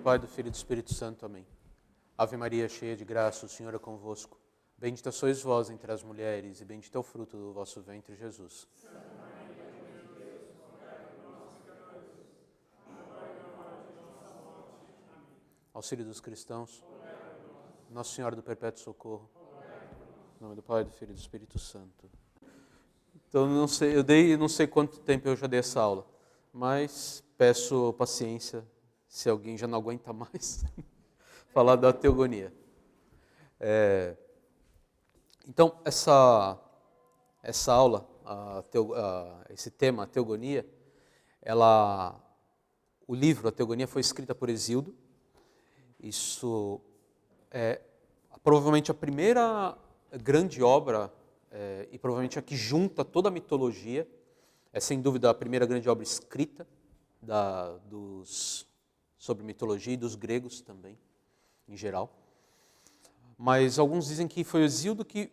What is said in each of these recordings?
Pai, do Filho e do Espírito Santo. Amém. Ave Maria, cheia de graça, o Senhor é convosco. Bendita sois vós entre as mulheres, e bendito é o fruto do vosso ventre, Jesus. Auxílio dos cristãos. Nossa Senhora do Perpétuo Socorro. Em nome do Pai, do Filho e do Espírito Santo. Então, não sei quanto tempo eu já dei essa aula, mas peço paciência se alguém já não aguenta mais falar da teogonia. Então, essa aula, esse tema, a teogonia, o livro, a teogonia, foi escrita por Hesíodo. Isso é provavelmente a primeira grande obra e provavelmente a que junta toda a mitologia. É sem dúvida a primeira grande obra escrita sobre mitologia e dos gregos também, em geral. Mas alguns dizem que foi Hesíodo que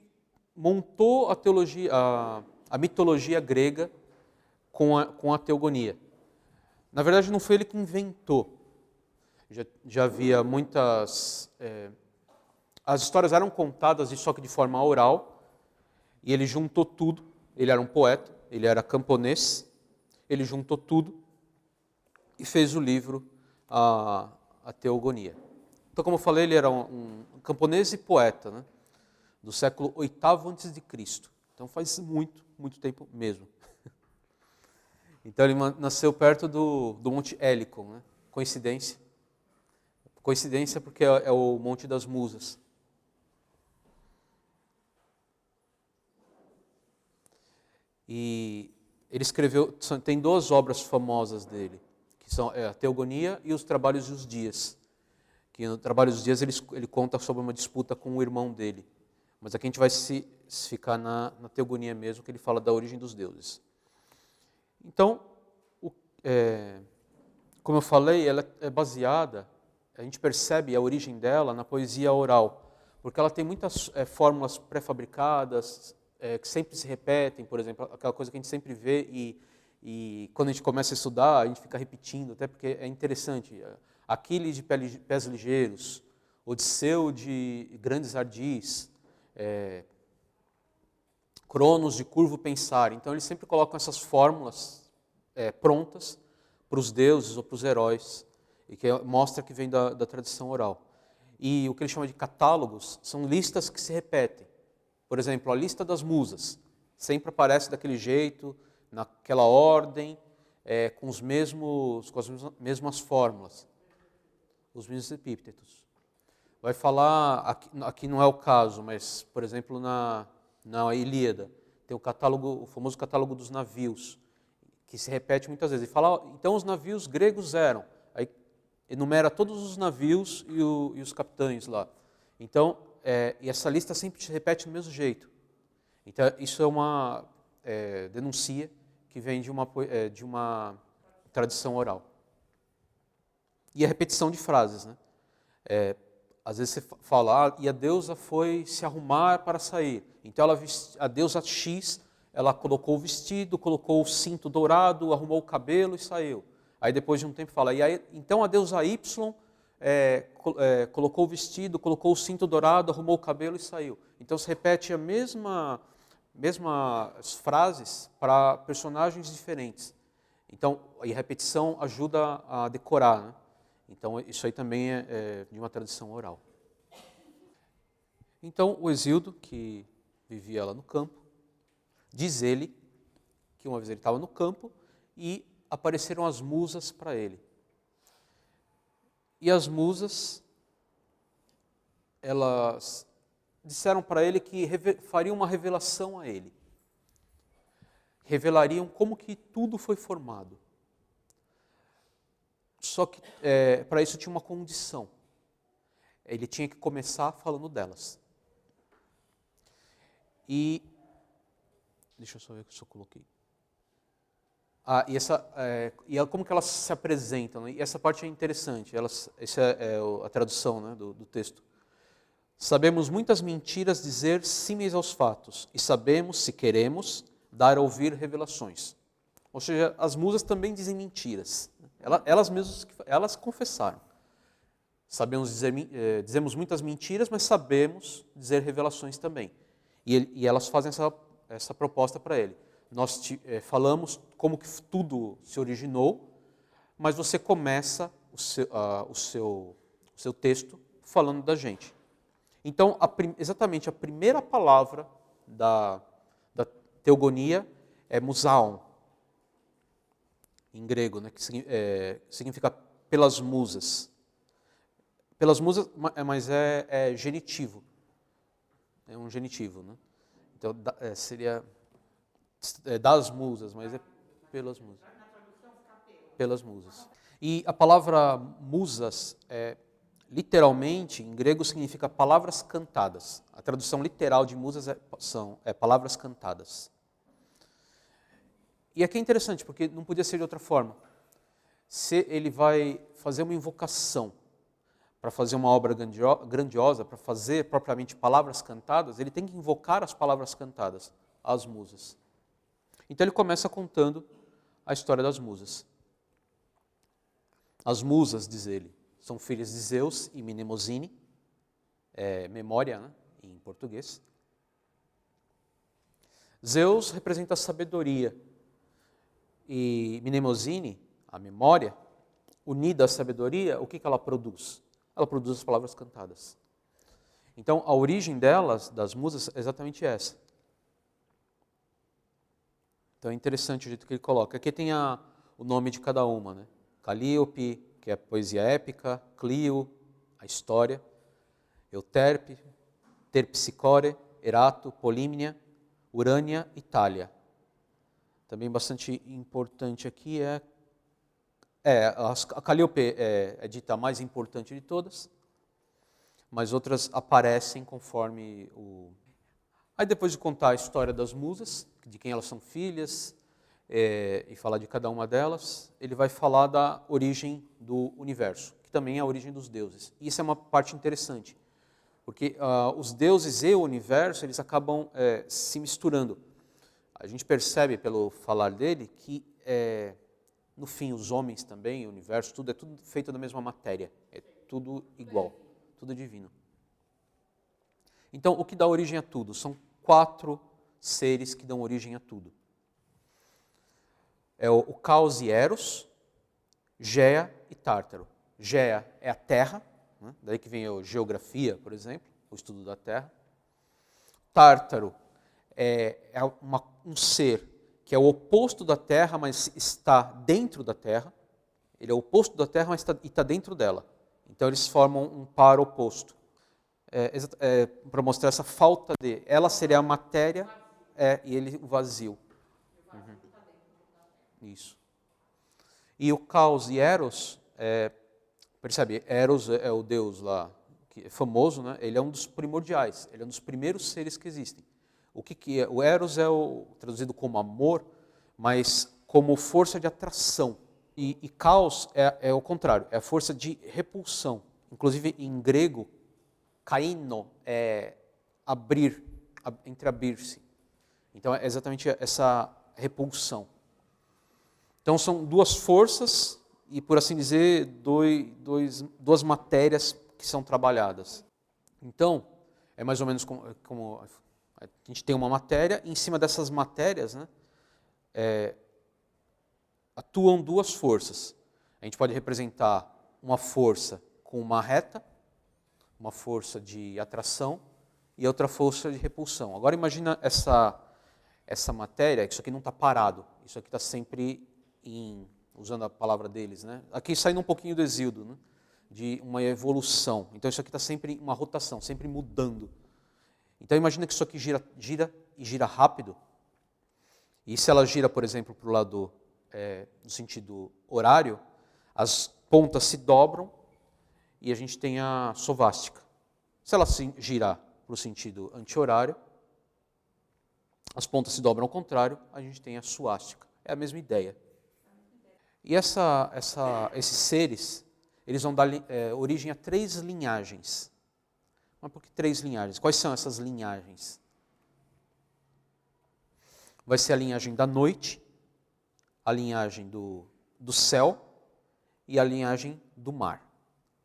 montou a mitologia grega com a teogonia. Na verdade, não foi ele que inventou. Já havia muitas... as histórias eram contadas, só que de forma oral, e ele juntou tudo. Ele era um poeta, ele era camponês, ele juntou tudo e fez o livro, a teogonia. Então, como eu falei, ele era um camponês e poeta, né, do século VIII a.C. Então faz muito, muito tempo mesmo. Então ele nasceu perto do Monte Helicon, né? Coincidência? Coincidência porque é o Monte das Musas. E ele escreveu, tem duas obras famosas dele, que são a Teogonia e os Trabalhos e os Dias. Que no Trabalhos e os Dias ele conta sobre uma disputa com o irmão dele. Mas aqui a gente vai se ficar na Teogonia mesmo, que ele fala da origem dos deuses. Então, como eu falei, ela é baseada, a gente percebe a origem dela na poesia oral, porque ela tem muitas fórmulas pré-fabricadas, que sempre se repetem, por exemplo, aquela coisa que a gente sempre vê e quando a gente começa a estudar, a gente fica repetindo, até porque é interessante. Aquiles de pés ligeiros, Odisseu de grandes ardis, Cronos de curvo pensar. Então eles sempre colocam essas fórmulas prontas para os deuses ou para os heróis, e que mostra que vem da tradição oral. E o que ele chama de catálogos são listas que se repetem. Por exemplo, a lista das musas sempre aparece daquele jeito, naquela ordem, com as mesmas fórmulas, os mesmos epítetos. Vai falar, aqui não é o caso, mas, por exemplo, na Ilíada, tem o famoso catálogo dos navios, que se repete muitas vezes. E fala, então os navios gregos eram, aí enumera todos os navios e os capitães lá. Então, e essa lista sempre se repete do mesmo jeito. Então, isso denuncia que vem de uma tradição oral. E a repetição de frases, né? Às vezes você fala, e a deusa foi se arrumar para sair. Então, a deusa X, ela colocou o vestido, colocou o cinto dourado, arrumou o cabelo e saiu. Aí, depois de um tempo, fala, então a deusa Y colocou o vestido, colocou o cinto dourado, arrumou o cabelo e saiu. Então, se repete as mesmas frases para personagens diferentes. Então, a repetição ajuda a decorar, né? Então, isso aí também é de uma tradição oral. Então, o Hesíodo, que vivia lá no campo, diz ele que uma vez ele estava no campo e apareceram as musas para ele. E as musas, elas disseram para ele que fariam uma revelação a ele. Revelariam como que tudo foi formado. Só que para isso tinha uma condição. Ele tinha que começar falando delas. E deixa eu só ver o que eu só coloquei. Como que elas se apresentam? Né? E essa parte é interessante. Essa é a tradução, né, do texto. Sabemos muitas mentiras dizer símeis aos fatos, e sabemos, se queremos, dar a ouvir revelações. Ou seja, as musas também dizem mentiras. Elas mesmas, elas confessaram. dizemos muitas mentiras, mas sabemos dizer revelações também. E elas fazem essa proposta para ele. Nós falamos como que tudo se originou, mas você começa o seu texto falando da gente. Então, exatamente a primeira palavra da teogonia é musaon, em grego, né, que significa pelas musas. Pelas musas, mas é genitivo. É um genitivo, né? Então, seria das musas, mas é pelas musas. Pelas musas. E a palavra musas, literalmente, em grego, significa palavras cantadas. A tradução literal de musas é palavras cantadas. E aqui é interessante, porque não podia ser de outra forma. Se ele vai fazer uma invocação para fazer uma obra grandiosa, para fazer propriamente palavras cantadas, ele tem que invocar as palavras cantadas, as musas. Então ele começa contando a história das musas. As musas, diz ele, são filhas de Zeus e Mnemosine, memória, né, em português. Zeus representa a sabedoria e Mnemosine, a memória, unida à sabedoria, o que ela produz? Ela produz as palavras cantadas. Então, a origem delas, das musas, é exatamente essa. Então, é interessante o jeito que ele coloca. Aqui tem o nome de cada uma, né? Calíope, que é a poesia épica, Clio, a história, Euterpe, Terpsicore, Erato, Polímnia, Urânia e Thalia. Também bastante importante aqui a Calíope é dita a mais importante de todas, mas outras aparecem conforme o... Aí depois de contar a história das musas, de quem elas são filhas, e falar de cada uma delas, ele vai falar da origem do universo, que também é a origem dos deuses. E isso é uma parte interessante, porque os deuses e o universo, eles acabam se misturando. A gente percebe pelo falar dele que, no fim, os homens também, o universo, tudo é tudo feito da mesma matéria, é tudo igual, tudo divino. Então, o que dá origem a tudo? São 4 seres que dão origem a tudo. É o Caos e Eros, Géa e Tártaro. Géa é a Terra, né? Daí que vem a geografia, por exemplo, o estudo da Terra. Tártaro é um ser que é o oposto da Terra, mas está dentro da Terra. Ele é o oposto da Terra, mas está dentro dela. Então eles formam um par oposto. Para mostrar essa falta de... Ela seria a matéria e ele o vazio. Isso. E o Caos e Eros, percebe, Eros é o deus lá, que é famoso, né? Ele é um dos primordiais, ele é um dos primeiros seres que existem. O que é? O Eros é traduzido como amor, mas como força de atração. E Caos é o contrário, é a força de repulsão. Inclusive, em grego, kaino é abrir, entreabrir-se. Então, é exatamente essa repulsão. Então, são 2 forças e, por assim dizer, 2 matérias que são trabalhadas. Então, é mais ou menos como a gente tem uma matéria, e em cima dessas matérias, né, atuam 2 forças. A gente pode representar uma força com uma reta, uma força de atração e outra força de repulsão. Agora imagina essa matéria, isso aqui não está parado, isso aqui está sempre usando a palavra deles, né? Aqui saindo um pouquinho do Hesíodo, né? De uma evolução. Então isso aqui está sempre em uma rotação, sempre mudando. Então imagina que isso aqui gira e gira rápido. E se ela gira, por exemplo, para o lado no sentido horário, as pontas se dobram e a gente tem a sovástica. Se ela se girar para o sentido anti-horário, as pontas se dobram ao contrário, a gente tem a suástica. É a mesma ideia. E esses seres, eles vão dar origem a 3 linhagens. Mas por que 3 linhagens? Quais são essas linhagens? Vai ser a linhagem da noite, a linhagem do céu e a linhagem do mar.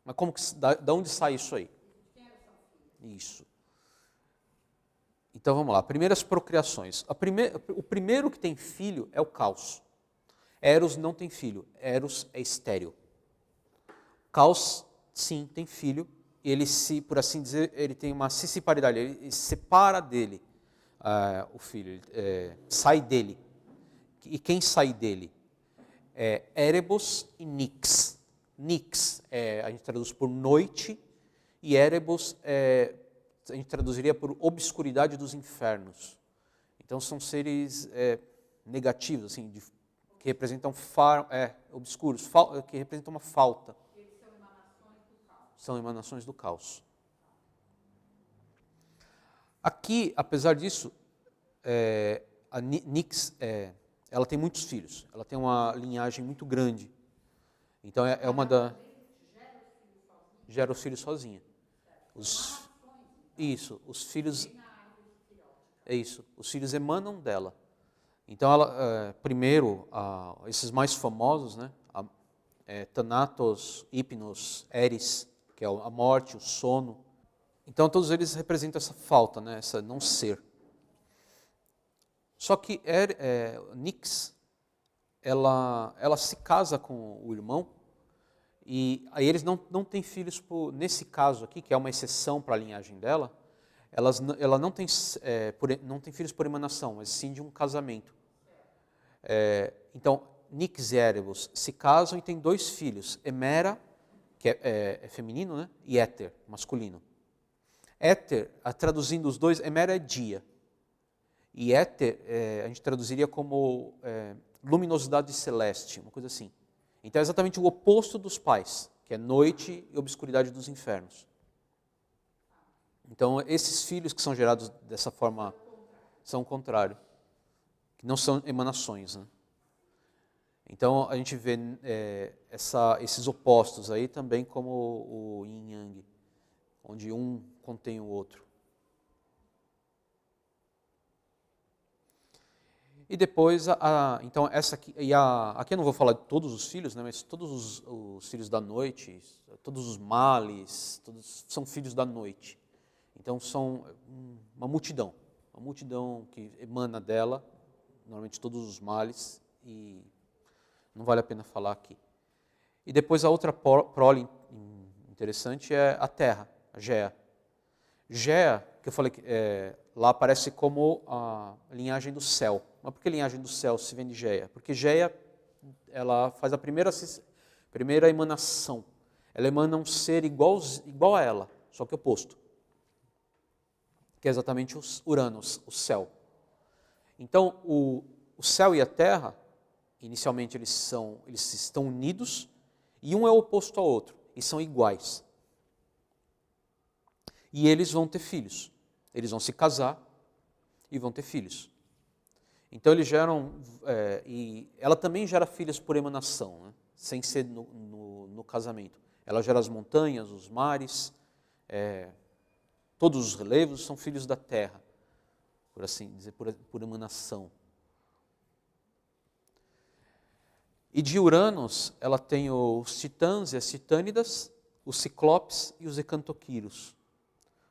Mas como que, da onde sai isso aí? Isso. Então vamos lá, primeiras procriações. O primeiro que tem filho é o Caos. Eros não tem filho, Eros é estéril. Caos, sim, tem filho, ele por assim dizer, ele tem uma cisparidade, ele separa dele o filho, sai dele. E quem sai dele? Erebos e Nix. Nix, a gente traduz por noite, e Erebos a gente traduziria por obscuridade dos infernos. Então são seres negativos, assim, que representam obscuros, que representam uma falta. Eles são emanações do caos. São emanações do caos. Aqui, apesar disso, a Nix, ela tem muitos filhos. Ela tem uma linhagem muito grande. Então é uma da... Gera os filhos sozinha. Isso, os filhos... É isso, os filhos emanam dela. Então, primeiro, esses mais famosos, né? Thanatos, Hypnos, Eris, que é a morte, o sono. Então, todos eles representam essa falta, né? Essa não ser. Só que Nix, ela se casa com o irmão, e aí eles não têm filhos, nesse caso aqui, que é uma exceção para a linhagem dela, ela não tem filhos por emanação, mas sim de um casamento. Então, Nix e Erebus se casam e têm 2 filhos, Hemera, que é feminino, né? E Éter, masculino. Éter, traduzindo os dois, Hemera é dia. E Éter, a gente traduziria como luminosidade celeste, uma coisa assim. Então é exatamente o oposto dos pais, que é noite e obscuridade dos infernos. Então esses filhos que são gerados dessa forma são o contrário, que não são emanações, né? Então a gente vê esses opostos aí também como o yin yang, onde um contém o outro. E depois, então essa aqui, aqui eu não vou falar de todos os filhos, né, mas todos os filhos da noite, todos os males, todos são filhos da noite. Então são uma multidão que emana dela, normalmente todos os males, e não vale a pena falar aqui. E depois a outra prole interessante é a terra, a Gea. Gea, que eu falei que lá aparece como a linhagem do céu. Mas por que linhagem do céu se vem de Gea? Porque Gea, ela faz a primeira emanação. Ela emana um ser igual a ela, só que oposto. Que é exatamente os Uranos, o céu. Então, o céu e a terra, inicialmente eles estão unidos, e um é oposto ao outro, e são iguais. E eles vão ter filhos. Eles vão se casar e vão ter filhos. Então eles geram, e ela também gera filhos por emanação, né? Sem ser no casamento. Ela gera as montanhas, os mares, todos os relevos são filhos da terra, por assim dizer, por emanação. E de Uranos, ela tem os titãs e as titânidas, os ciclopes e os ecantoquiros.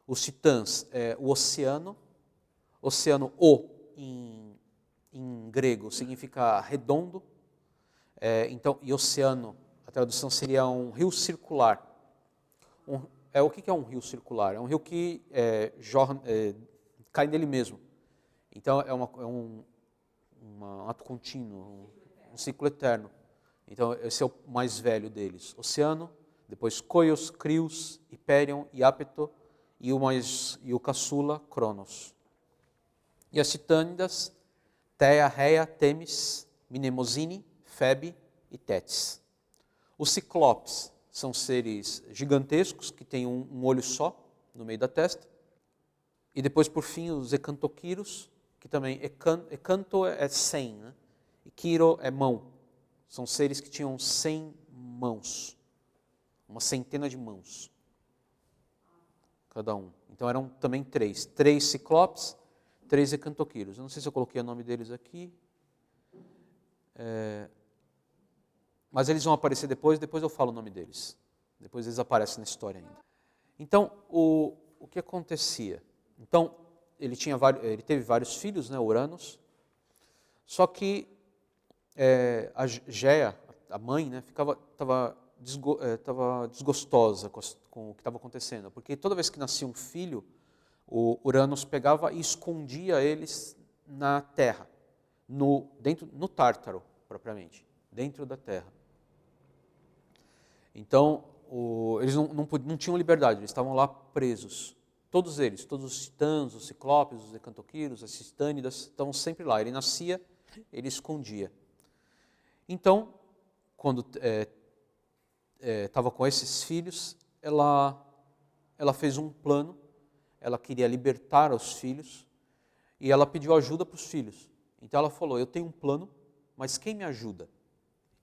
Os titãs, o oceano em grego significa redondo, então, e oceano, a tradução seria um rio circular. O que é um rio circular? É um rio que cai nele mesmo. Então é um ato contínuo, um ciclo eterno. Então esse é o mais velho deles. Oceano, depois Koios, Crios, Hyperion, Iapeto, e o caçula, Cronos. E as titânidas, Theia, Rhea, Temis, Mnemosine, Febe e Tétis. Os ciclopes são seres gigantescos que têm um olho só no meio da testa. E depois, por fim, os ecantoquiros, que também, ecanto é 100, né? E quiro é mão. São seres que tinham 100 mãos, uma centena de mãos, cada um. Então eram também 3 ciclopes, 3 ecantoquiros. Eu não sei se eu coloquei o nome deles aqui, mas eles vão aparecer depois eu falo o nome deles. Depois eles aparecem na história ainda. Então, o que acontecia? Então, ele teve vários filhos, né, Uranos, só que a Géia, a mãe, né, estava desgostosa com o que estava acontecendo, porque toda vez que nascia um filho, o Uranos pegava e escondia eles na terra, no Tártaro, propriamente, dentro da terra. Então, eles não tinham liberdade, eles estavam lá presos. Todos eles, todos os titãs, os ciclopes, os decantoquíros, as cistânidas, estavam sempre lá. Ele nascia, ele escondia. Então, quando estava com esses filhos, ela fez um plano, ela queria libertar os filhos, e ela pediu ajuda para os filhos. Então ela falou, eu tenho um plano, mas quem me ajuda?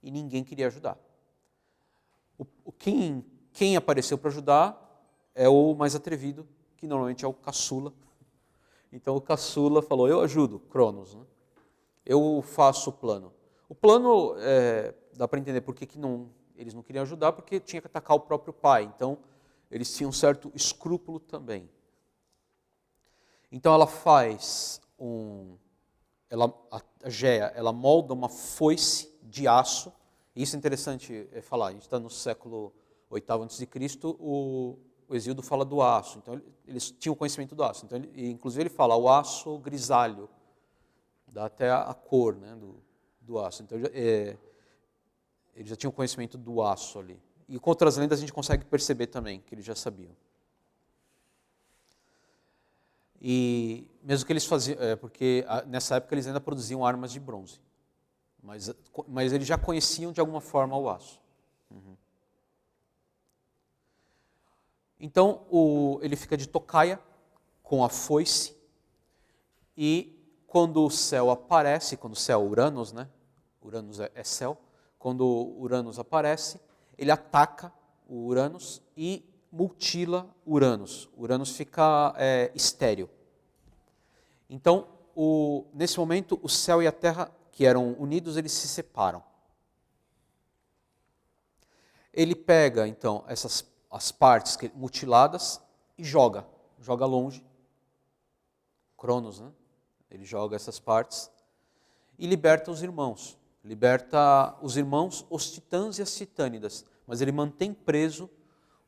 E ninguém queria ajudar. Quem apareceu para ajudar é o mais atrevido, que normalmente é o caçula. Então o caçula falou, eu ajudo, Cronos, né? Eu faço o plano. O plano, dá para entender por que eles não queriam ajudar, porque tinha que atacar o próprio pai. Então eles tinham um certo escrúpulo também. Então ela faz a Géia, ela molda uma foice de aço. Isso é interessante falar, a gente está no século VIII a.C., o Hesíodo fala do aço, então eles tinham conhecimento do aço. Então, inclusive ele fala o aço grisalho, dá até a cor, né, do aço. Então eles já tinham conhecimento do aço ali. E com outras lendas a gente consegue perceber também que eles já sabiam. E mesmo que eles faziam, porque nessa época eles ainda produziam armas de bronze. Mas eles já conheciam de alguma forma o aço. Uhum. Então ele fica de tocaia com a foice, e quando o céu aparece, quando o céu Uranos, né? Uranos é céu, quando Uranos aparece, ele ataca o Uranos e mutila Uranos. Uranos fica estéril. Então, nesse momento, o céu e a terra, que eram unidos, eles se separam. Ele pega, então, as partes mutiladas e joga longe. Cronos, né? Ele joga essas partes e liberta os irmãos. Liberta os irmãos, os titãs e as titânidas, mas ele mantém preso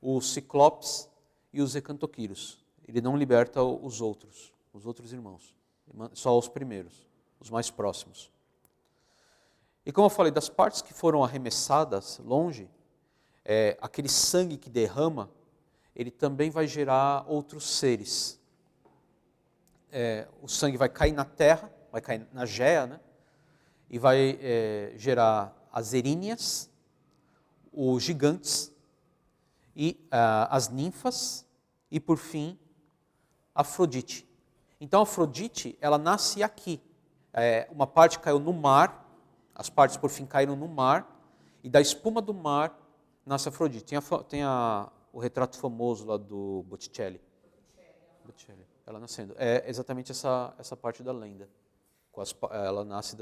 os ciclopes e os hecantoquíros. Ele não liberta os outros irmãos, só os primeiros, os mais próximos. E como eu falei, das partes que foram arremessadas longe, aquele sangue que derrama, ele também vai gerar outros seres. O sangue vai cair na terra, vai cair na Géia, né? E vai gerar as eríneas, os gigantes, e as ninfas, e por fim, Afrodite. Então Afrodite, ela nasce aqui. Uma parte caiu no mar, as partes por fim caíram no mar, e da espuma do mar nasce Afrodite. Tem o retrato famoso lá do Botticelli. Ela nascendo. É exatamente essa parte da lenda. Ela nasce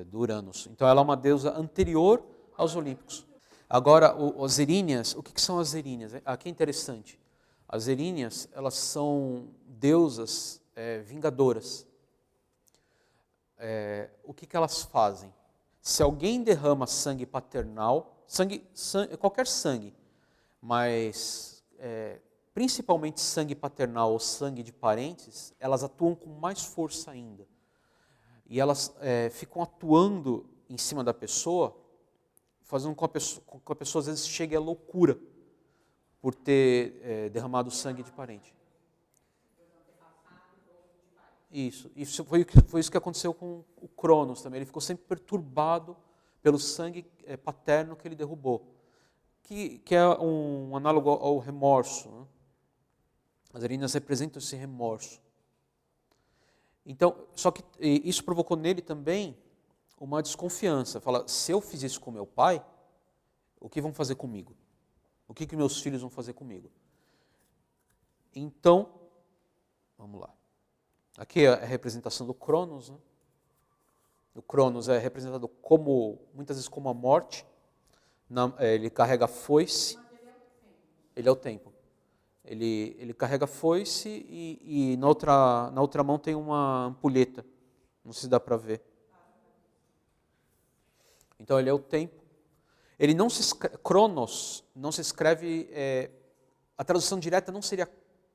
do Uranos. Então ela é uma deusa anterior aos Olímpicos. Agora, as eríneas, o que são as eríneas? Aqui é interessante. As eríneas, elas são deusas vingadoras. O que elas fazem? Se alguém derrama sangue paternal, qualquer sangue, mas principalmente sangue paternal ou sangue de parentes, elas atuam com mais força ainda. E elas ficam atuando em cima da pessoa, fazendo com que a pessoa às vezes chegue à loucura por ter derramado sangue de parente. Isso foi isso que aconteceu com o Cronos também. Ele ficou sempre perturbado pelo sangue paterno que ele derrubou, que é um análogo ao remorso, né? As eríneas representam esse remorso. Então, só que isso provocou nele também uma desconfiança. Fala, se eu fiz isso com meu pai, o que vão fazer comigo? O que meus filhos vão fazer comigo? Então, vamos lá. Aqui é a representação do Cronos, né? O Cronos é representado muitas vezes como a morte, Ele carrega a foice. Ele é o tempo. Ele carrega a foice e na outra mão tem uma ampulheta. Não sei se dá para ver. Então ele é o tempo. Ele não se escreve, Cronos não se escreve, a tradução direta não seria,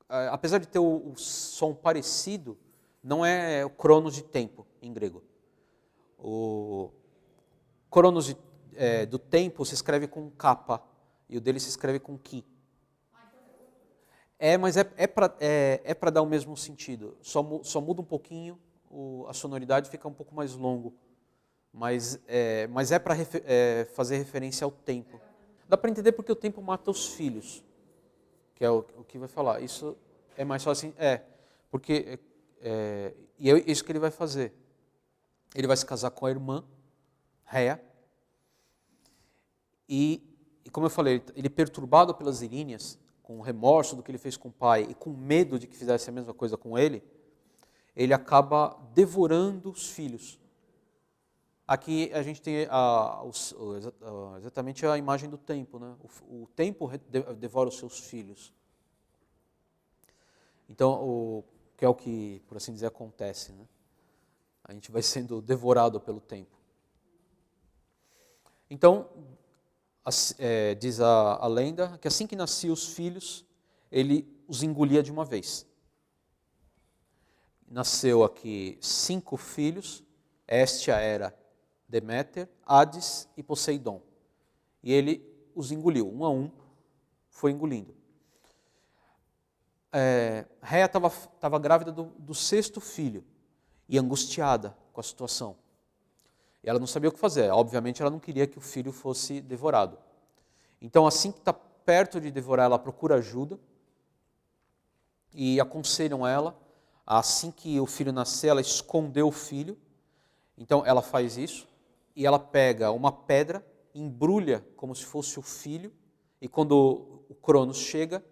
apesar de ter o som parecido, não é o Cronos de tempo em grego. O Cronos do tempo se escreve com capa e o dele se escreve com ki. Mas é para dar o mesmo sentido. Só muda um pouquinho, a sonoridade fica um pouco mais longo. Mas é para fazer referência ao tempo. Dá para entender porque o tempo mata os filhos, que é o que vai falar. Isso é mais fácil, porque e é isso que ele vai fazer. Ele vai se casar com a irmã, Réa, e como eu falei, ele perturbado pelas Iríneas, com remorso do que ele fez com o pai e com medo de que fizesse a mesma coisa com ele acaba devorando os filhos. Aqui a gente tem exatamente a imagem do tempo, né? O tempo devora os seus filhos. Então, que é o que, por assim dizer, acontece, né? A gente vai sendo devorado pelo tempo. Então, diz a lenda que assim que nasciam os filhos, ele os engolia de uma vez. Nasceu aqui 5 filhos, Hestia era Deméter, Hades e Poseidon. E ele os engoliu, um a um, foi engolindo. Réa estava grávida do 6º filho e angustiada com a situação. E ela não sabia o que fazer. Obviamente, ela não queria que o filho fosse devorado. Então, assim que está perto de devorar, ela procura ajuda e aconselham ela, assim que o filho nascer, ela escondeu o filho. Então, ela faz isso. E ela pega uma pedra, embrulha como se fosse o filho, e quando o Cronos chega,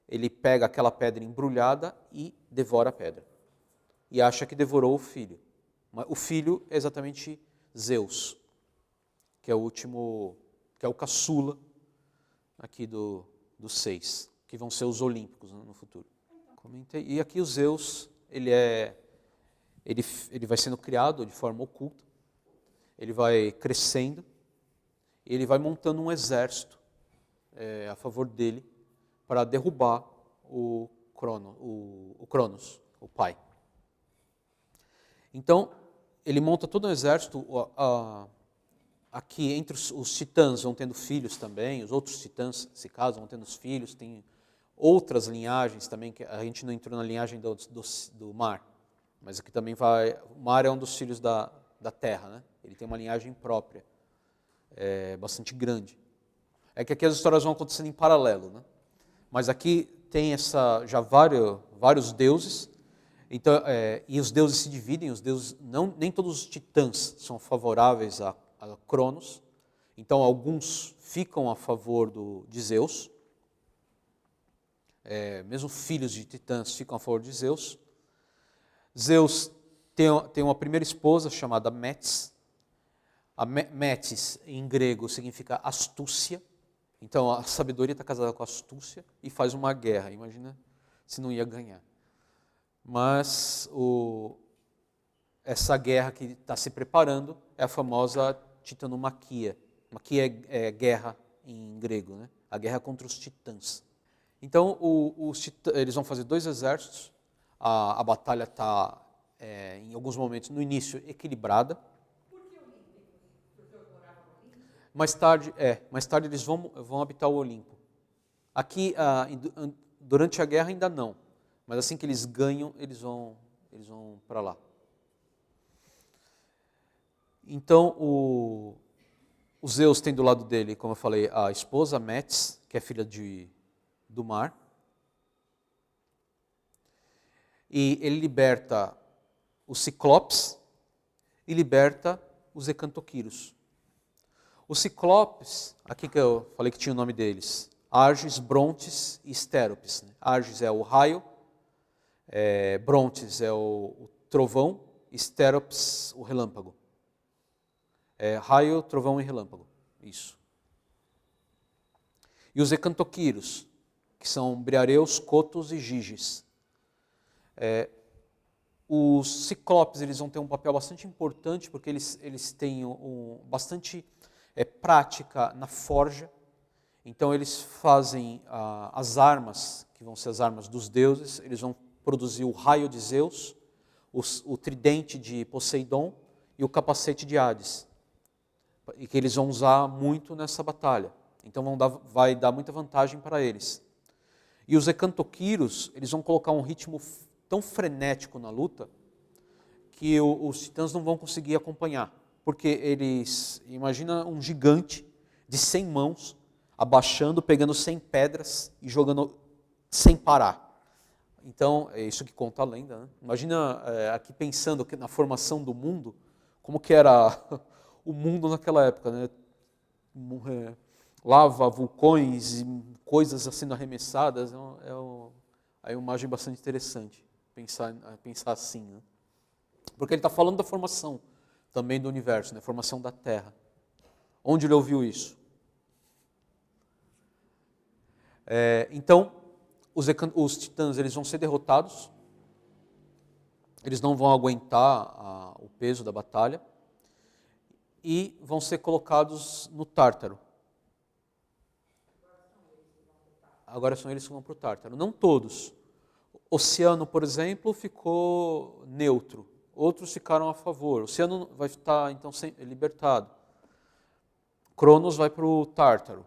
ele pega aquela pedra embrulhada e devora a pedra. E acha que devorou o filho. Mas o filho é exatamente Zeus, que é o último, que é o caçula aqui dos 6, que vão ser os olímpicos, né, no futuro. Comentei. E aqui o Zeus, ele vai sendo criado de forma oculta. Ele vai crescendo, e ele vai montando um exército a favor dele para derrubar o Cronos, o pai. Então, ele monta todo um exército. Aqui entre os titãs vão tendo filhos também, os outros titãs se casam, vão tendo os filhos, tem outras linhagens também, que a gente não entrou na linhagem do mar, mas aqui também o mar é um dos filhos da terra, né? Ele tem uma linhagem própria, bastante grande. É que aqui as histórias vão acontecendo em paralelo, né? Mas aqui tem já vários deuses, então, e os deuses se dividem, nem todos os titãs são favoráveis a Cronos, então alguns ficam a favor de Zeus, mesmo filhos de titãs ficam a favor de Zeus. Zeus tem uma primeira esposa chamada Metis. Metis, em grego, significa astúcia. Então, a sabedoria está casada com a astúcia e faz uma guerra. Imagina se não ia ganhar. Mas essa guerra que está se preparando é a famosa titanomaquia. Maquia é guerra em grego, né? A guerra contra os titãs. Então, eles vão fazer 2 exércitos. A batalha está, em alguns momentos, no início, equilibrada. Mais tarde eles vão habitar o Olimpo. Aqui, durante a guerra ainda não, mas assim que eles ganham, eles vão para lá. Então, o Zeus tem do lado dele, como eu falei, a esposa Metis, que é filha do mar. E ele liberta os Ciclopes e liberta os Hecantoquiros. Os Ciclopes, aqui que eu falei que tinha o nome deles, Arges, Brontes e Estéropes. Arges é o raio, Brontes é o trovão, Estéropes o relâmpago. Raio, trovão e relâmpago, isso. E os ecantoquiros, que são Briareus, Cotos e Giges. Os ciclopes eles vão ter um papel bastante importante, porque eles têm bastante prática na forja. Então eles fazem as armas, que vão ser as armas dos deuses, eles vão produzir o raio de Zeus, o tridente de Poseidon e o capacete de Hades, e que eles vão usar muito nessa batalha. Então vai dar muita vantagem para eles. E os ecantoquiros, eles vão colocar um ritmo tão frenético na luta que os titãs não vão conseguir acompanhar. Porque imagina um gigante de 100 mãos, abaixando, pegando 100 pedras e jogando sem parar. Então, é isso que conta a lenda, né? Imagina aqui pensando na formação do mundo, como que era o mundo naquela época, né? Lava, vulcões e coisas sendo arremessadas, é uma imagem bastante interessante, pensar assim, né? Porque ele está falando da formação também do universo, né? Formação da Terra. Onde ele ouviu isso? Então, os titãs eles vão ser derrotados, eles não vão aguentar o peso da batalha e vão ser colocados no Tártaro. Agora são eles que vão para o Tártaro. Não todos. Oceano, por exemplo, ficou neutro. Outros ficaram a favor. Oceano vai estar, então, libertado. Cronos vai para o Tártaro.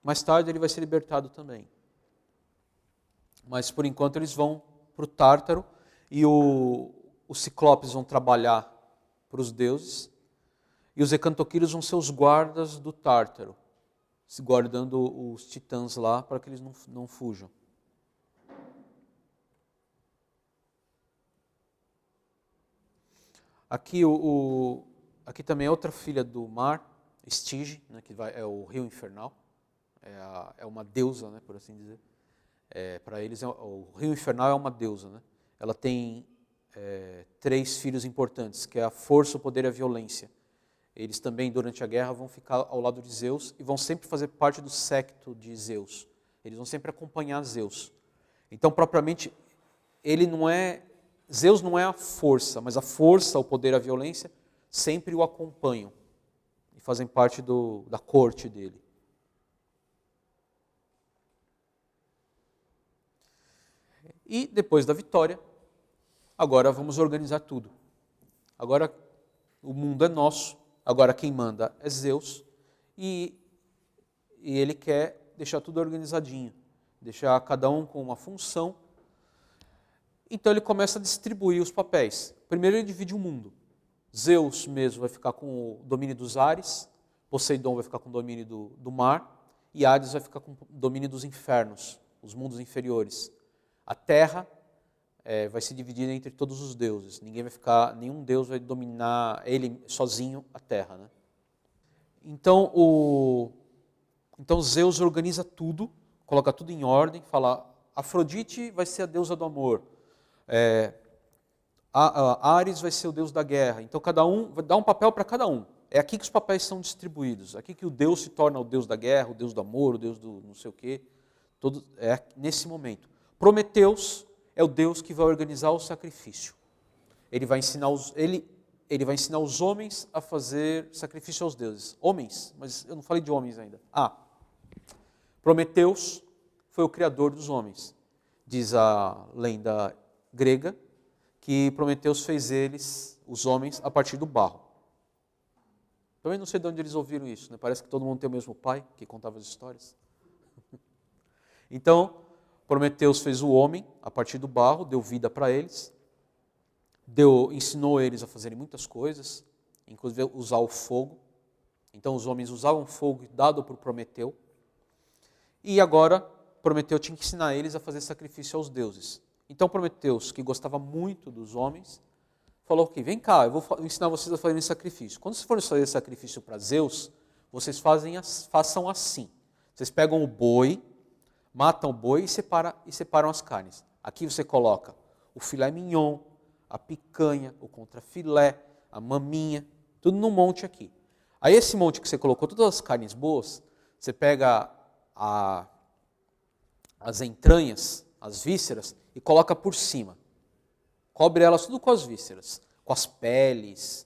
Mais tarde ele vai ser libertado também. Mas, por enquanto, eles vão para o Tártaro e os ciclopes vão trabalhar para os deuses e os ecantoquiros vão ser os guardas do Tártaro, se guardando os titãs lá para que eles não fujam. Aqui também é outra filha do mar, Estige, né, que é o rio infernal, é uma deusa, né, por assim dizer. Para eles, o rio infernal é uma deusa, né? Ela tem 3 filhos importantes, que é a força, o poder e a violência. Eles também, durante a guerra, vão ficar ao lado de Zeus e vão sempre fazer parte do séquito de Zeus. Eles vão sempre acompanhar Zeus. Então, propriamente, Zeus não é a força, mas a força, o poder e a violência sempre o acompanham e fazem parte da corte dele. E depois da vitória, agora vamos organizar tudo. Agora o mundo é nosso, agora quem manda é Zeus e ele quer deixar tudo organizadinho, deixar cada um com uma função. Então ele começa a distribuir os papéis. Primeiro ele divide o mundo. Zeus mesmo vai ficar com o domínio dos ares, Poseidon vai ficar com o domínio do mar e Hades vai ficar com o domínio dos infernos, os mundos inferiores. A terra vai se dividir entre todos os deuses. Nenhum deus vai dominar ele sozinho a terra, né? Então Zeus organiza tudo, coloca tudo em ordem, fala: Afrodite vai ser a deusa do amor, Ares vai ser o deus da guerra. Então cada um vai dar um papel para cada um. É aqui que os papéis são distribuídos. Aqui que o deus se torna o deus da guerra, o deus do amor, o deus do não sei o quê. É nesse momento. Prometeus é o Deus que vai organizar o sacrifício. Ele vai ensinar os homens a fazer sacrifício aos deuses. Homens, mas eu não falei de homens ainda. Prometeus foi o criador dos homens. Diz a lenda grega que Prometeus fez os homens, a partir do barro. Também não sei de onde eles ouviram isso, né? Parece que todo mundo tem o mesmo pai que contava as histórias. Então, Prometeus fez o homem a partir do barro, deu vida para eles, ensinou eles a fazerem muitas coisas, inclusive usar o fogo. Então os homens usavam fogo dado por Prometeu. E agora Prometeu tinha que ensinar eles a fazer sacrifício aos deuses. Então Prometeus, que gostava muito dos homens, falou: vem cá, eu vou ensinar vocês a fazerem sacrifício. Quando vocês forem fazer sacrifício para Zeus, vocês façam assim. Vocês pegam o boi, matam o boi e separam as carnes. Aqui você coloca o filé mignon, a picanha, o contrafilé, a maminha, tudo num monte aqui. Aí esse monte que você colocou, todas as carnes boas, você pega as entranhas, as vísceras, e coloca por cima. Cobre elas tudo com as vísceras, com as peles,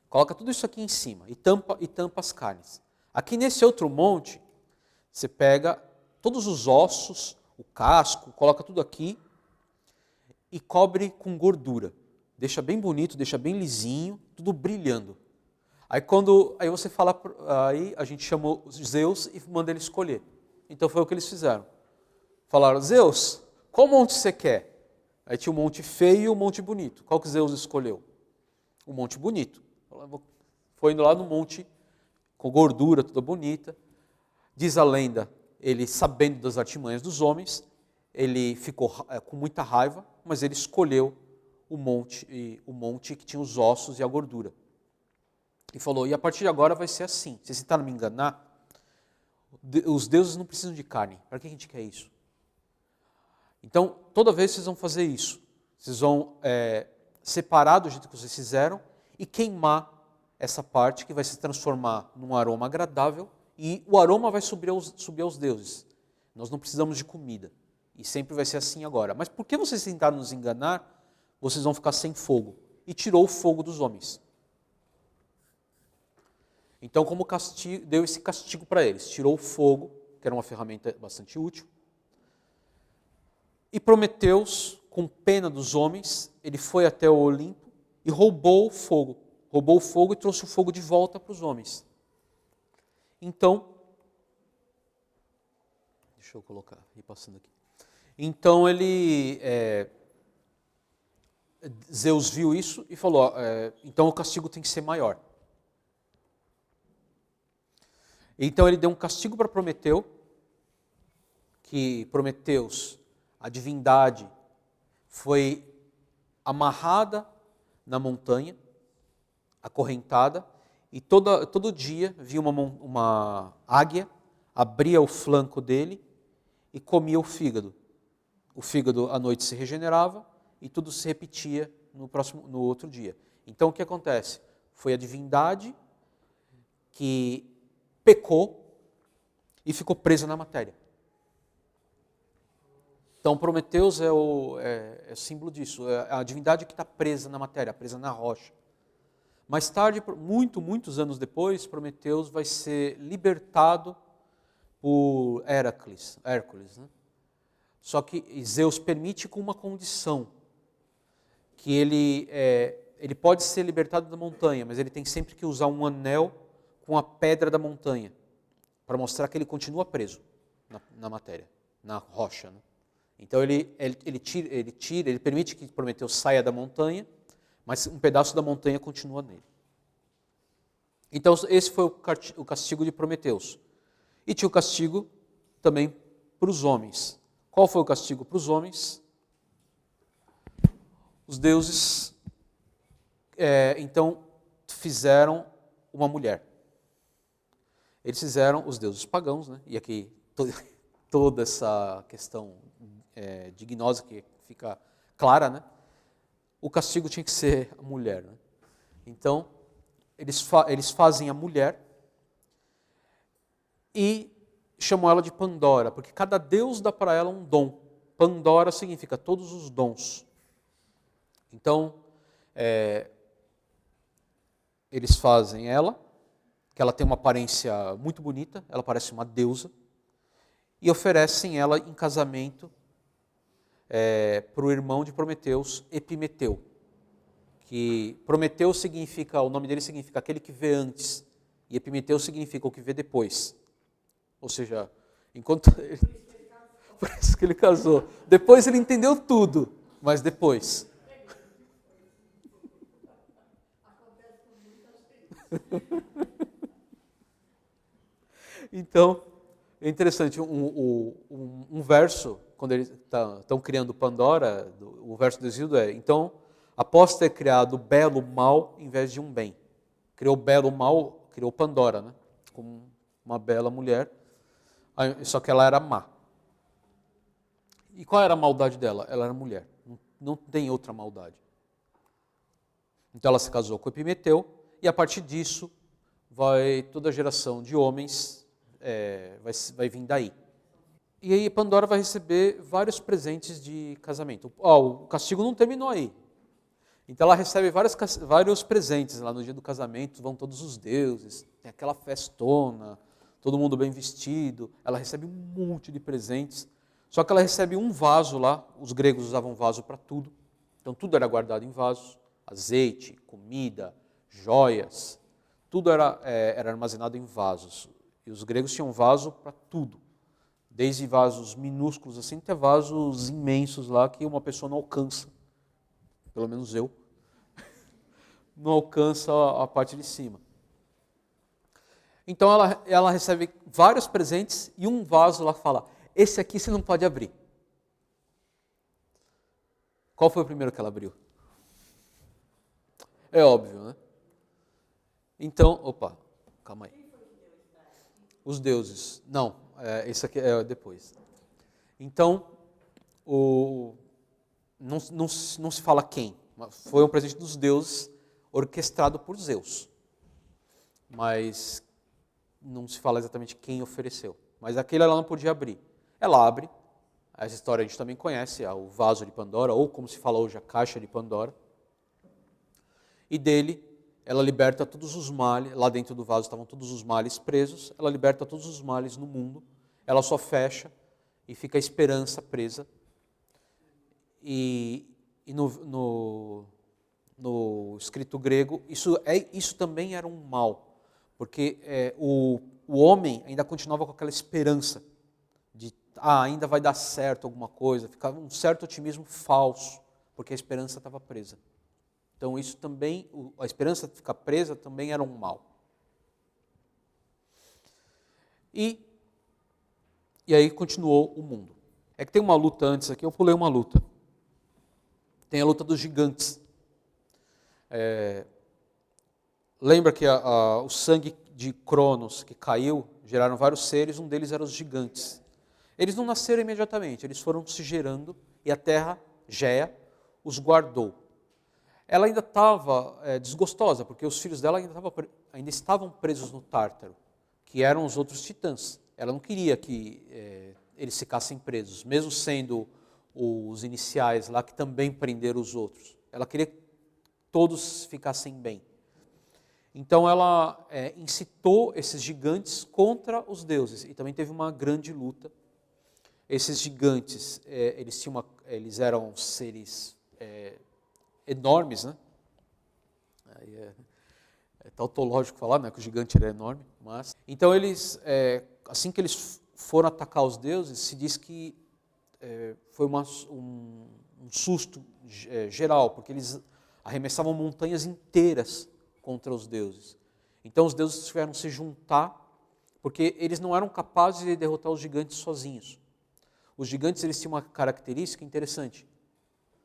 coloca tudo isso aqui em cima e tampa as carnes. Aqui nesse outro monte, você pega todos os ossos, o casco, coloca tudo aqui e cobre com gordura. Deixa bem bonito, deixa bem lisinho, tudo brilhando. Aí você fala, aí a gente chamou Zeus e manda ele escolher. Então foi o que eles fizeram. Falaram, Zeus, qual monte você quer? Aí tinha o monte feio e o monte bonito. Qual que Zeus escolheu? O monte bonito. Foi indo lá no monte com gordura, toda bonita. Diz a lenda, ele sabendo das artimanhas dos homens, ele ficou com muita raiva, mas ele escolheu o monte que tinha os ossos e a gordura. E falou, e a partir de agora vai ser assim. Se você tentar me enganar, os deuses não precisam de carne. Para que a gente quer isso? Então, toda vez vocês vão fazer isso. Vocês vão separar do jeito que vocês fizeram e queimar essa parte que vai se transformar num aroma agradável e o aroma vai subir aos deuses. Nós não precisamos de comida. E sempre vai ser assim agora. Mas por que vocês tentaram nos enganar? Vocês vão ficar sem fogo. E tirou o fogo dos homens. Então, como castigo, deu esse castigo para eles. Tirou o fogo, que era uma ferramenta bastante útil. E Prometeus, com pena dos homens, ele foi até o Olimpo e roubou o fogo. Roubou o fogo e trouxe o fogo de volta para os homens. Então, deixa eu colocar, ir passando aqui. Então Zeus viu isso e falou, então o castigo tem que ser maior. Então ele deu um castigo para Prometeu, que Prometeus, a divindade, foi amarrada na montanha, acorrentada, e todo dia via uma águia, abria o flanco dele e comia o fígado. O fígado à noite se regenerava e tudo se repetia no outro dia. Então o que acontece? Foi a divindade que pecou e ficou presa na matéria. Então Prometeus é o símbolo disso, é a divindade que está presa na matéria, presa na rocha. Mais tarde, muitos anos depois, Prometeus vai ser libertado por Hércules, né? Só que Zeus permite com uma condição, que ele pode ser libertado da montanha, mas ele tem sempre que usar um anel com a pedra da montanha, para mostrar que ele continua preso na matéria, na rocha, né? Então ele permite que Prometeus saia da montanha, mas um pedaço da montanha continua nele. Então esse foi o castigo de Prometeus. E tinha o castigo também para os homens. Qual foi o castigo para os homens? Os deuses, então, fizeram uma mulher. Eles fizeram os deuses pagãos, né? E aqui toda essa questão de gnose que fica clara, né? O castigo tinha que ser a mulher, né? Então, eles fazem a mulher e chamam ela de Pandora, porque cada deus dá para ela um dom. Pandora significa todos os dons. Então, eles fazem ela, que ela tem uma aparência muito bonita, ela parece uma deusa, e oferecem ela em casamento para o irmão de Prometeus, Epimeteu. Que Prometeu significa, o nome dele significa aquele que vê antes, e Epimeteu significa o que vê depois. Ou seja, por isso que ele casou. Depois ele entendeu tudo, mas depois. Então, é interessante, um verso, quando eles estão criando Pandora, o verso do Exílio então, após ter criado o belo mal em vez de um bem. Criou o belo mal, criou Pandora, né? Como uma bela mulher, só que ela era má. E qual era a maldade dela? Ela era mulher, não tem outra maldade. Então ela se casou com Epimeteu, e a partir disso, toda a geração de homens vai vir daí. E aí Pandora vai receber vários presentes de casamento. O castigo não terminou aí. Então ela recebe vários presentes lá no dia do casamento, vão todos os deuses, tem aquela festona, todo mundo bem vestido, ela recebe um monte de presentes. Só que ela recebe um vaso lá, os gregos usavam vaso para tudo, então tudo era guardado em vasos, azeite, comida, joias, tudo era armazenado em vasos. E os gregos tinham vaso para tudo, desde vasos minúsculos assim, até vasos imensos lá que uma pessoa não alcança, pelo menos eu, não alcança a parte de cima. Então ela recebe vários presentes e um vaso lá fala, esse aqui você não pode abrir. Qual foi o primeiro que ela abriu? É óbvio, né? Então, calma aí. Os deuses. Não, esse aqui é depois. Então, não se fala quem. Foi um presente dos deuses orquestrado por Zeus. Mas não se fala exatamente quem ofereceu. Mas aquele ela não podia abrir. Ela abre. Essa história a gente também conhece, o vaso de Pandora, ou como se fala hoje, a caixa de Pandora. E dele, ela liberta todos os males, lá dentro do vaso estavam todos os males presos, ela liberta todos os males no mundo, ela só fecha e fica a esperança presa. E no escrito grego, isso também era um mal, porque o homem ainda continuava com aquela esperança de ainda vai dar certo alguma coisa, ficava um certo otimismo falso, porque a esperança estava presa. Então isso também, a esperança de ficar presa também era um mal. E aí continuou o mundo. É que tem uma luta antes aqui, eu pulei uma luta. Tem a luta dos gigantes. Lembra que o sangue de Cronos que caiu, geraram vários seres, um deles era os gigantes. Eles não nasceram imediatamente, eles foram se gerando e a terra, Géia, os guardou. Ela ainda estava desgostosa, porque os filhos dela ainda estavam presos no Tártaro, que eram os outros titãs. Ela não queria que eles ficassem presos, mesmo sendo os iniciais lá que também prenderam os outros. Ela queria que todos ficassem bem. Então ela incitou esses gigantes contra os deuses, e também teve uma grande luta. Esses gigantes, eles eram seres enormes, né? Aí é tautológico falar, né, que o gigante era enorme, mas... Então assim que eles foram atacar os deuses, se diz que foi um susto geral, porque eles arremessavam montanhas inteiras contra os deuses. Então os deuses tiveram que se juntar, porque eles não eram capazes de derrotar os gigantes sozinhos. Os gigantes, eles tinham uma característica interessante.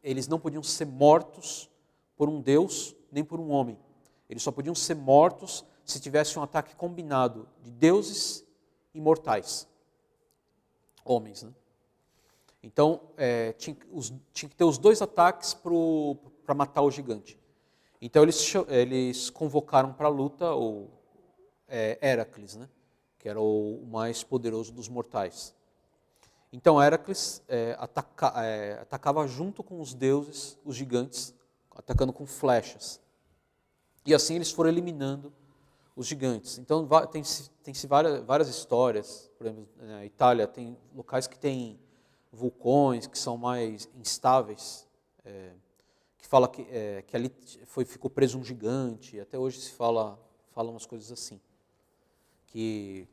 Eles não podiam ser mortos por um deus, nem por um homem. Eles só podiam ser mortos se tivesse um ataque combinado de deuses e mortais. Homens, né? Então, tinha que ter os dois ataques para matar o gigante. Então, eles convocaram para a luta Héracles, né? Que era o mais poderoso dos mortais. Então, Héracles atacava junto com os deuses, os gigantes, atacando com flechas. E assim eles foram eliminando os gigantes. Então, tem-se várias histórias. Por exemplo, na Itália, tem locais que têm vulcões, que são mais instáveis, que fala que ali ficou preso um gigante. Até hoje se fala umas coisas assim. Que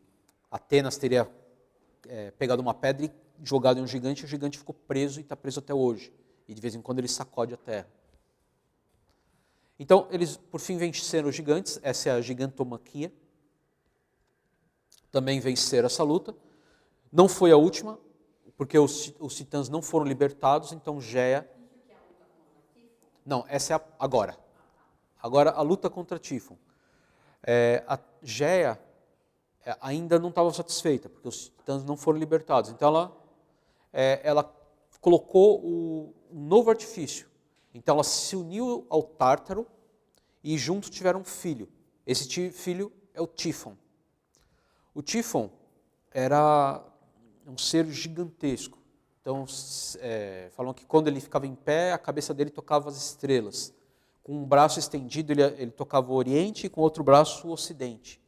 Atenas teria pegado uma pedra e jogado em um gigante, e o gigante ficou preso e está preso até hoje. E de vez em quando ele sacode a terra. Então, eles por fim venceram os gigantes, essa é a gigantomaquia. Também venceram essa luta. Não foi a última, porque os titãs não foram libertados, então Géia... Não, essa é agora. Agora a luta contra Tífon. A Géia ainda não estava satisfeita, porque os titãs não foram libertados. Então ela colocou um novo artifício. Então ela se uniu ao Tártaro e juntos tiveram um filho. Esse filho é o Tífon. O Tífon era um ser gigantesco. Então, falam que quando ele ficava em pé, a cabeça dele tocava as estrelas. Com um braço estendido, ele tocava o Oriente, e com o outro braço, o Ocidente.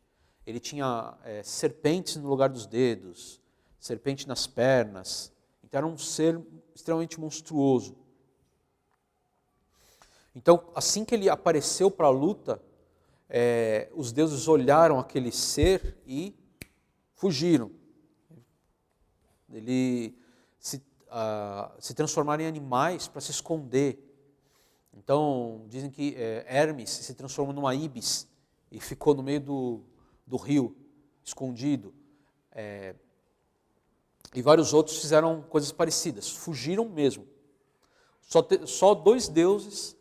Ele tinha serpentes no lugar dos dedos, serpente nas pernas. Então, era um ser extremamente monstruoso. Então, assim que ele apareceu para a luta, os deuses olharam aquele ser e fugiram. Ele se transformaram em animais para se esconder. Então, dizem que Hermes se transformou numa ibis e ficou no meio do rio, escondido. E vários outros fizeram coisas parecidas, fugiram mesmo. Só 2 deuses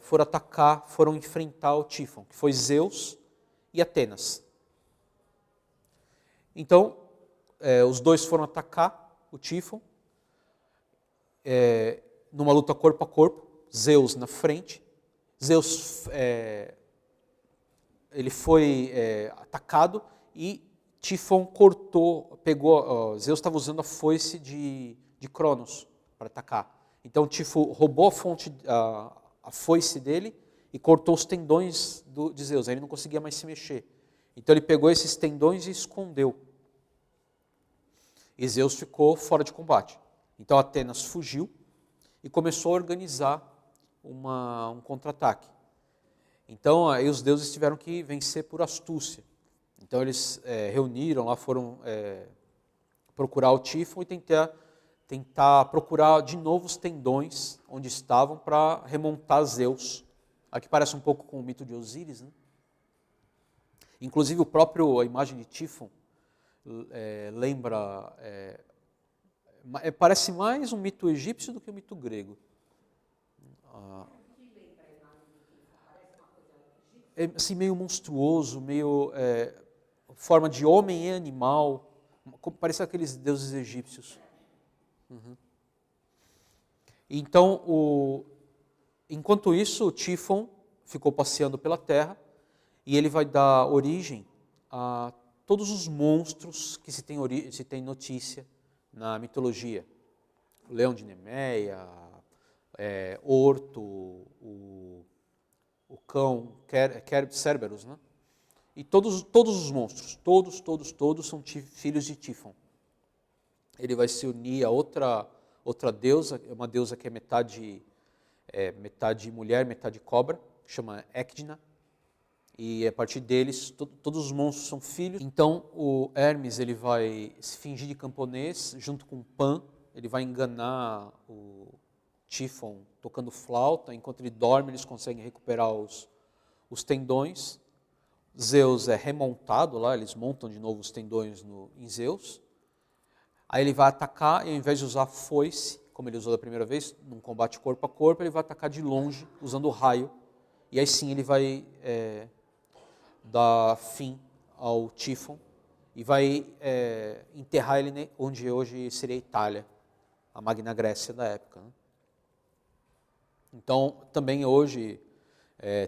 foram enfrentar o Tífon, que foi Zeus e Atenas. Então, os 2 foram atacar o Tífon, numa luta corpo a corpo, Zeus na frente. Zeus ele foi atacado e Tífon Zeus estava usando a foice de Cronos para atacar. Então Tífon roubou a foice dele e cortou os tendões de Zeus, aí ele não conseguia mais se mexer. Então ele pegou esses tendões e escondeu. E Zeus ficou fora de combate. Então Atenas fugiu e começou a organizar um contra-ataque. Então aí os deuses tiveram que vencer por astúcia. Então eles reuniram lá, foram procurar o Tífon e tentar procurar de novo os tendões onde estavam para remontar Zeus. Aqui parece um pouco com o mito de Osíris, né? Inclusive a imagem de Tífon lembra, parece mais um mito egípcio do que um mito grego. Assim, meio monstruoso, meio forma de homem e animal, parece aqueles deuses egípcios. Uhum. Então, enquanto isso, o Tífon ficou passeando pela terra e ele vai dar origem a todos os monstros que se tem notícia na mitologia. O leão de Nemeia, Orto, o cão Cerberus, né? E todos os monstros, todos são filhos de Tífon. Ele vai se unir a outra deusa, uma deusa que é metade mulher, metade cobra, que chama Ecdna. E a partir deles, todos os monstros são filhos. Então o Hermes ele vai se fingir de camponês junto com Pan. Ele vai enganar o Tífon tocando flauta. Enquanto ele dorme, eles conseguem recuperar os tendões. Zeus é remontado lá, eles montam de novo os tendões em Zeus. Aí ele vai atacar e ao invés de usar a foice, como ele usou da primeira vez, num combate corpo a corpo, ele vai atacar de longe, usando o raio. E aí sim ele vai dar fim ao Tífon e vai enterrar ele onde hoje seria a Itália, a Magna Grécia da época, né? Então, também hoje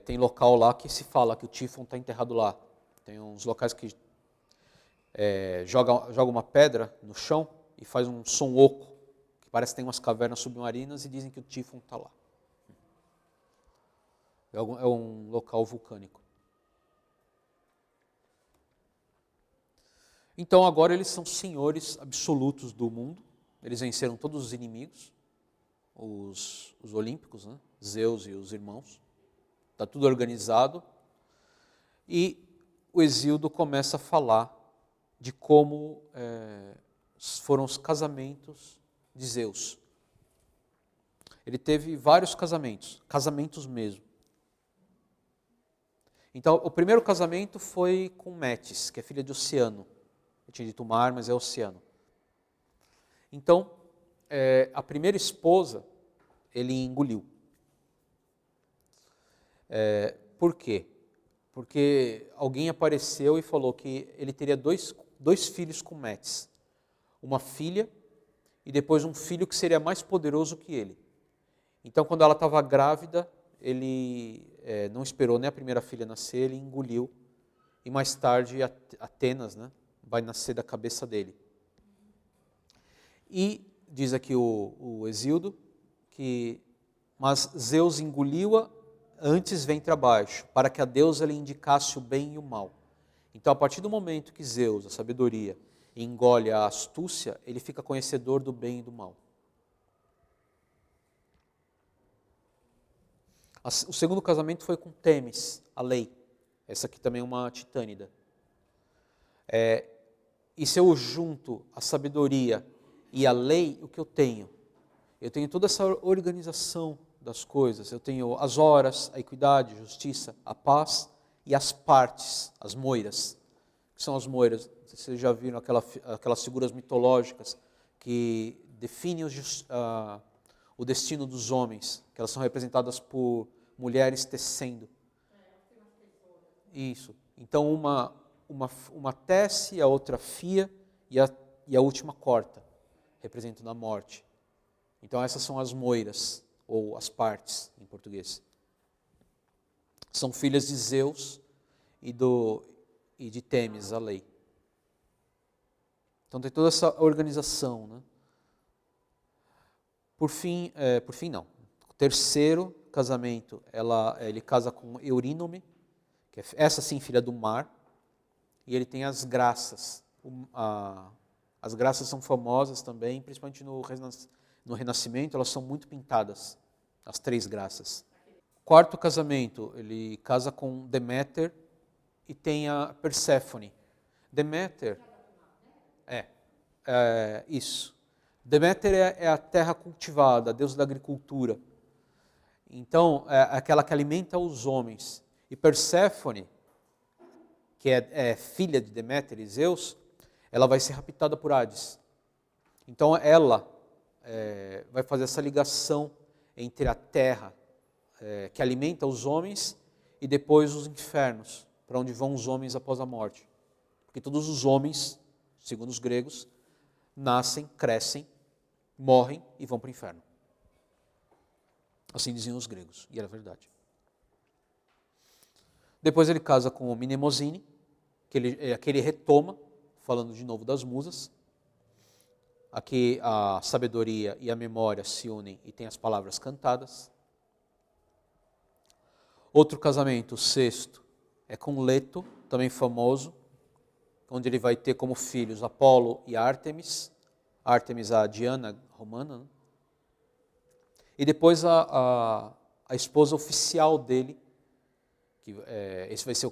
tem local lá que se fala que o Tífon está enterrado lá. Tem uns locais que joga uma pedra no chão e faz um som oco, que parece que tem umas cavernas submarinas e dizem que o Tífon está lá. É um local vulcânico. Então agora eles são senhores absolutos do mundo. Eles venceram todos os inimigos, os olímpicos, né? Zeus e os irmãos. Está tudo organizado. E o Hesíodo começa a falar de como foram os casamentos de Zeus. Ele teve vários casamentos mesmo. Então, o primeiro casamento foi com Metis, que é filha de Oceano. Eu tinha dito mar, mas é Oceano. Então, a primeira esposa, ele engoliu. Por quê? Porque alguém apareceu e falou que ele teria dois filhos com Metis. Uma filha e depois um filho que seria mais poderoso que ele. Então, quando ela estava grávida, ele não esperou nem a primeira filha nascer, ele engoliu. E mais tarde, Atenas, né, vai nascer da cabeça dele. E diz aqui o Hesíodo que, mas Zeus engoliu-a, antes ventre abaixo, para que a deusa lhe indicasse o bem e o mal. Então, a partir do momento que Zeus, a sabedoria, engole a astúcia, ele fica conhecedor do bem e do mal. O segundo casamento foi com Temis, a lei. Essa aqui também é uma titânida. E se eu junto a sabedoria e a lei, o que eu tenho? Eu tenho toda essa organização das coisas. Eu tenho as horas, a equidade, a justiça, a paz e as partes, as moiras. O que são as moiras? Vocês já viram aquelas figuras mitológicas que definem o destino dos homens, que elas são representadas por mulheres tecendo. Isso. Então uma tece, a outra fia e a última corta, representando a morte. Então essas são as moiras, ou as partes em português. São filhas de Zeus e de Temis, a lei. Então tem toda essa organização, né? Por fim não. O terceiro casamento, ele casa com Eurínome, que é essa sim filha do mar, e ele tem as graças. As graças são famosas também, principalmente no Renascimento, elas são muito pintadas, as 3 graças. Quarto casamento, ele casa com Deméter e tem a Perséfone. Deméter isso. Deméter é a terra cultivada, a deusa da agricultura. Então, é aquela que alimenta os homens. E Perséfone, que é filha de Deméter e Zeus, ela vai ser raptada por Hades. Então, ela vai fazer essa ligação entre a terra que alimenta os homens e depois os infernos, para onde vão os homens após a morte. Porque todos os homens, segundo os gregos, nascem, crescem, morrem e vão para o inferno. Assim diziam os gregos, e era verdade. Depois ele casa com Mnemosine, que ele retoma, falando de novo das musas. Aqui a sabedoria e a memória se unem e tem as palavras cantadas. Outro casamento, o sexto, é com Leto, também famoso, onde ele vai ter como filhos Apolo e Ártemis. Ártemis, a Diana romana, né? E depois a esposa oficial dele, que esse vai ser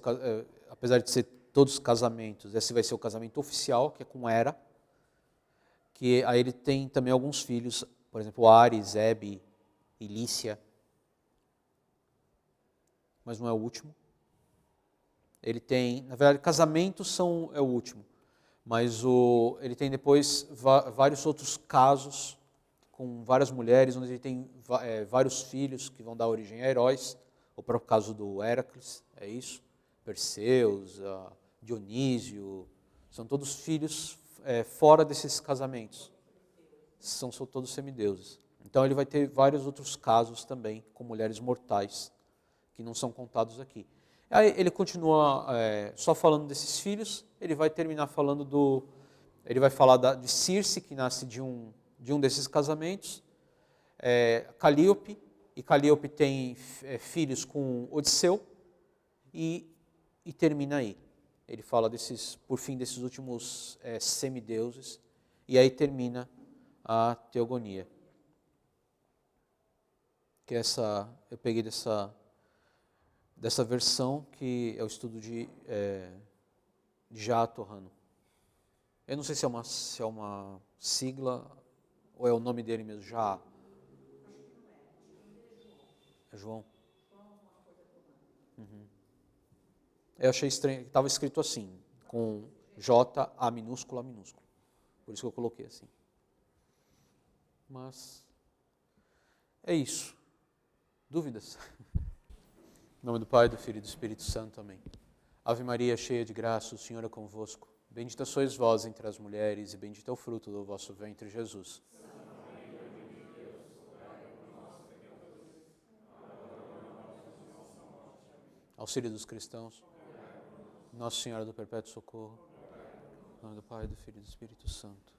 apesar de ser todos casamentos, esse vai ser o casamento oficial, que é com Hera, que aí ele tem também alguns filhos, por exemplo, Ares, Hebe e Lícia, mas não é o último. Ele tem, na verdade, casamentos é o último, mas ele tem depois vários outros casos com várias mulheres, onde ele tem vários filhos que vão dar origem a heróis. O próprio caso do Héracles, é isso. Perseus, Dionísio, são todos filhos fora desses casamentos. São todos semideuses. Então ele vai ter vários outros casos também com mulheres mortais, que não são contados aqui. Aí ele continua só falando desses filhos, ele vai terminar falando ele vai falar de Circe, que nasce de um desses casamentos, Calíope, e Calíope tem filhos com Odisseu, e termina aí. Ele fala por fim, desses últimos semideuses, e aí termina a teogonia. Que eu peguei dessa versão, que é o estudo de Jato Rano. Eu não sei se é uma sigla ou é o nome dele mesmo, Já. É João? Uhum. Eu achei estranho, estava escrito assim, com J, A minúsculo, A minúsculo. Por isso que eu coloquei assim. Mas é isso. Dúvidas? Em nome do Pai, do Filho e do Espírito Santo. Amém. Ave Maria, cheia de graça, o Senhor é convosco. Bendita sois vós entre as mulheres, e bendito é o fruto do vosso ventre, Jesus. Auxílio dos cristãos. Nossa Senhora do Perpétuo Socorro. Em nome do Pai, do Filho e do Espírito Santo.